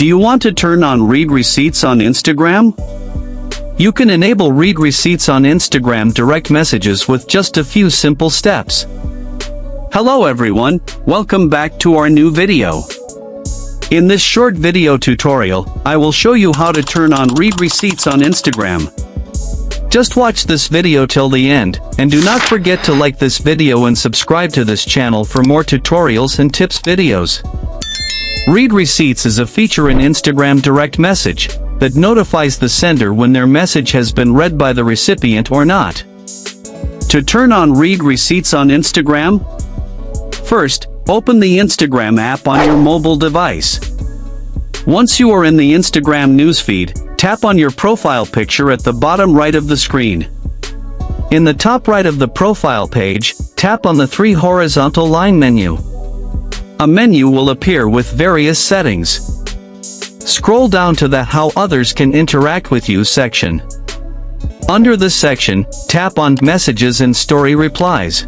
Do you want to turn on read receipts on Instagram? You can enable read receipts on Instagram direct messages with just a few simple steps. Hello everyone, welcome back to our new video. In this short video tutorial, I will show you how to turn on read receipts on Instagram. Just watch this video till the end, and do not forget to like this video and subscribe to this channel for more tutorials and tips videos. Read receipts is a feature in Instagram direct message that notifies the sender when their message has been read by the recipient or not. To turn on read receipts on Instagram, first, open the Instagram app on your mobile device. Once you are in the Instagram newsfeed, tap on your profile picture at the bottom right of the screen. In the top right of the profile page, tap on the three horizontal line menu. A menu will appear with various settings. Scroll down to the How Others Can Interact with You section. Under this section, tap on Messages and Story Replies.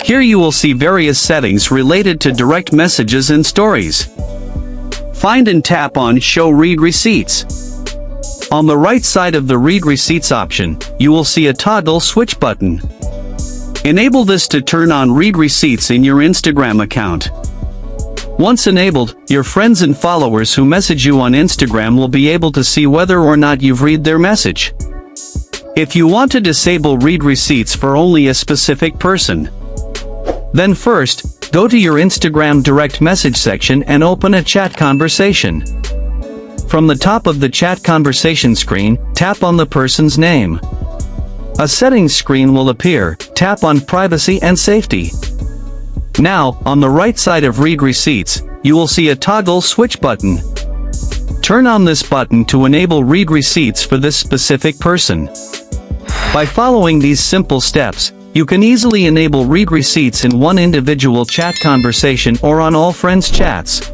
Here you will see various settings related to direct messages and stories. Find and tap on Show Read Receipts. On the right side of the Read Receipts option, you will see a toggle switch button. Enable this to turn on read receipts in your Instagram account. Once enabled, your friends and followers who message you on Instagram will be able to see whether or not you've read their message. If you want to disable read receipts for only a specific person, then first, go to your Instagram direct message section and open a chat conversation. From the top of the chat conversation screen, tap on the person's name. A settings screen will appear. Tap on Privacy and Safety. Now, on the right side of Read Receipts, you will see a toggle switch button. Turn on this button to enable read receipts for this specific person. By following these simple steps, you can easily enable read receipts in one individual chat conversation or on all friends' chats.